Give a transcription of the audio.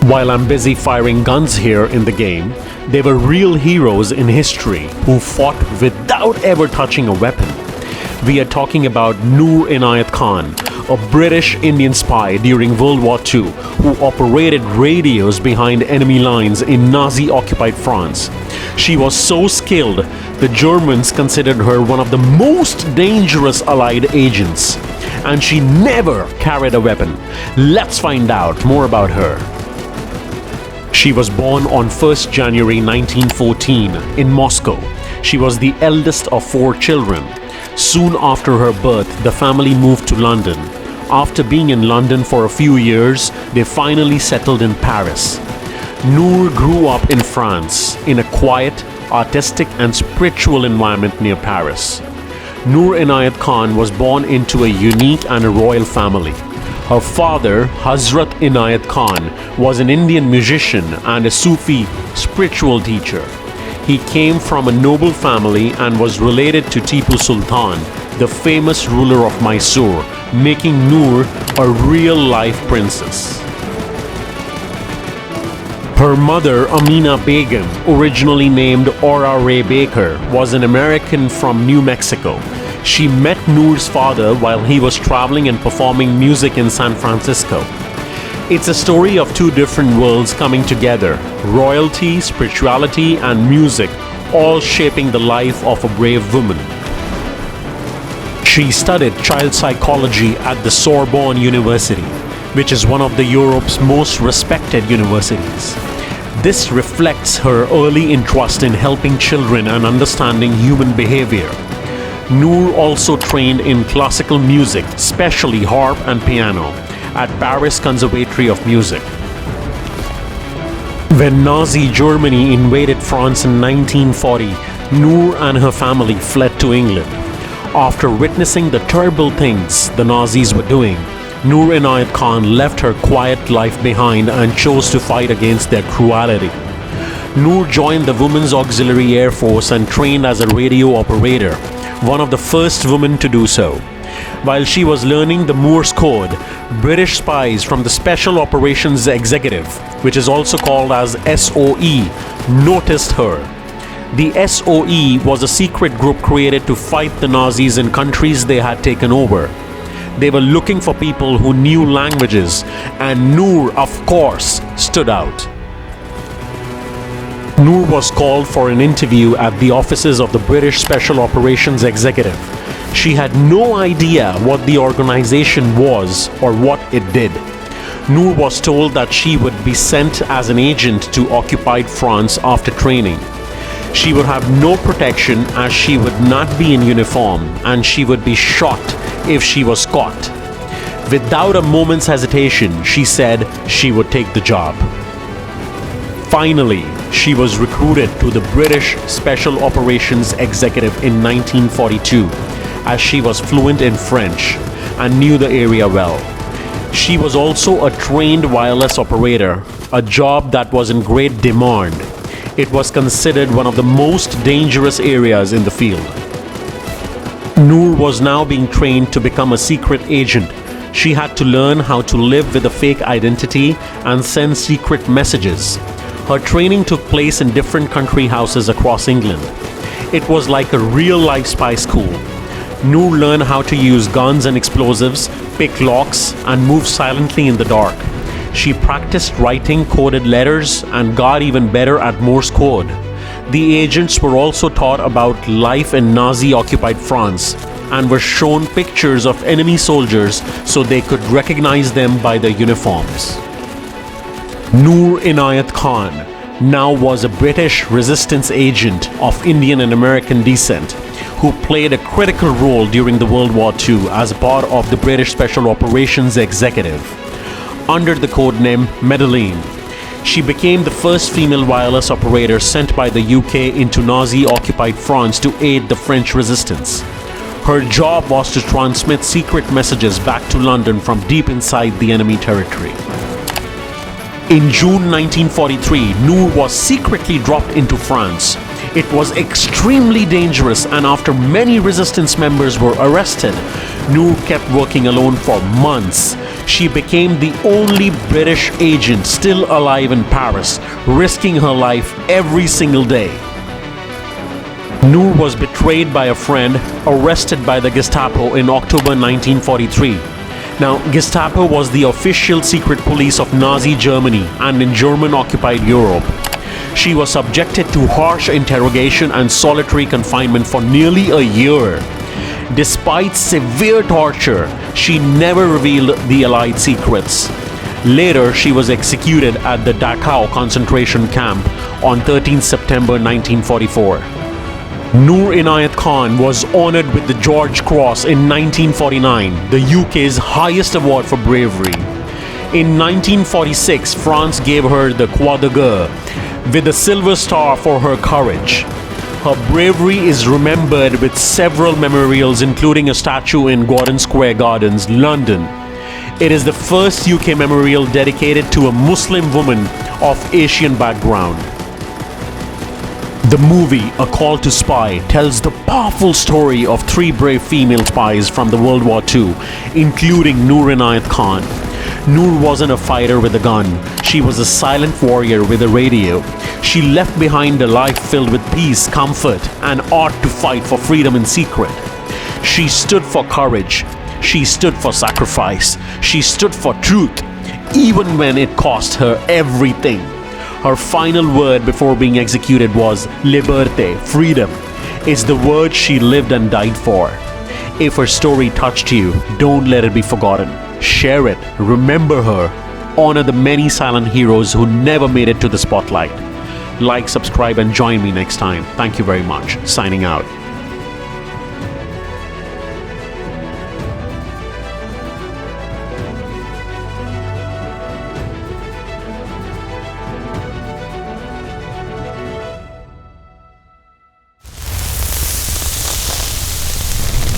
While I'm busy firing guns here in the game, they were real heroes in history who fought without ever touching a weapon. We are talking about Noor Inayat Khan, a British Indian spy during World War II who operated radios behind enemy lines in Nazi-occupied France. She was so skilled, the Germans considered her one of the most dangerous Allied agents. And she never carried a weapon. Let's find out more about her. She was born on 1st January 1914 in Moscow. She was the eldest of 4 children. Soon after her birth, the family moved to London. After being in London for a few years, they finally settled in Paris. Noor grew up in France, in a quiet, artistic and spiritual environment near Paris. Noor Inayat Khan was born into a unique and a royal family. Her father, Hazrat Inayat Khan, was an Indian musician and a Sufi spiritual teacher. He came from a noble family and was related to Tipu Sultan, the famous ruler of Mysore, making Noor a real-life princess. Her mother, Amina Begum, originally named Aura Ray Baker, was an American from New Mexico. She met Noor's father while he was traveling and performing music in San Francisco. It's a story of 2 different worlds coming together: royalty, spirituality, and music, all shaping the life of a brave woman. She studied child psychology at the Sorbonne University, which is one of Europe's most respected universities. This reflects her early interest in helping children and understanding human behavior. Noor also trained in classical music, especially harp and piano, at Paris Conservatory of Music. When Nazi Germany invaded France in 1940, Noor and her family fled to England. After witnessing the terrible things the Nazis were doing, Noor Inayat Khan left her quiet life behind and chose to fight against their cruelty. Noor joined the Women's Auxiliary Air Force and trained as a radio operator, one of the first women to do so. While she was learning the Morse code, British spies from the Special Operations Executive, which is also called as SOE, noticed her. The SOE was a secret group created to fight the Nazis in countries they had taken over. They were looking for people who knew languages, and Noor, of course, stood out. Noor was called for an interview at the offices of the British Special Operations Executive. She had no idea what the organization was or what it did. Noor was told that she would be sent as an agent to occupied France after training. She would have no protection as she would not be in uniform, and she would be shot if she was caught. Without a moment's hesitation, she said she would take the job. Finally, she was recruited to the British Special Operations Executive in 1942, as she was fluent in French and knew the area well. She was also a trained wireless operator, a job that was in great demand. It was considered one of the most dangerous areas in the field. Noor was now being trained to become a secret agent. She had to learn how to live with a fake identity and send secret messages. Her training took place in different country houses across England. It was like a real-life spy school. Noor learned how to use guns and explosives, pick locks, and move silently in the dark. She practiced writing coded letters and got even better at Morse code. The agents were also taught about life in Nazi-occupied France and were shown pictures of enemy soldiers so they could recognize them by their uniforms. Noor Inayat Khan now was a British resistance agent of Indian and American descent who played a critical role during the World War II as part of the British Special Operations Executive. Under the codename Madeleine, she became the first female wireless operator sent by the UK into Nazi-occupied France to aid the French resistance. Her job was to transmit secret messages back to London from deep inside the enemy territory. In June 1943, Noor was secretly dropped into France. It was extremely dangerous, and after many resistance members were arrested, Noor kept working alone for months. She became the only British agent still alive in Paris, risking her life every single day. Noor was betrayed by a friend, arrested by the Gestapo in October 1943. Now, Gestapo was the official secret police of Nazi Germany and in German-occupied Europe. She was subjected to harsh interrogation and solitary confinement for nearly a year. Despite severe torture, she never revealed the Allied secrets. Later, she was executed at the Dachau concentration camp on 13 September 1944. Noor Inayat Khan was honored with the George Cross in 1949, the UK's highest award for bravery. In 1946, France gave her the Croix de Guerre with a Silver Star for her courage. Her bravery is remembered with several memorials, including a statue in Gordon Square Gardens, London. It is the first UK memorial dedicated to a Muslim woman of Asian background. The movie A Call to Spy tells the powerful story of three brave female spies from the World War II, including Noor Inayat Khan. Noor wasn't a fighter with a gun. She was a silent warrior with a radio. She left behind a life filled with peace, comfort, and art to fight for freedom in secret. She stood for courage. She stood for sacrifice. She stood for truth, even when it cost her everything. Her final word before being executed was Liberté, freedom. It's the word she lived and died for. If her story touched you, don't let it be forgotten. Share it, remember her, honor the many silent heroes who never made it to the spotlight. Like, subscribe, and join me next time. Thank you very much. Signing out.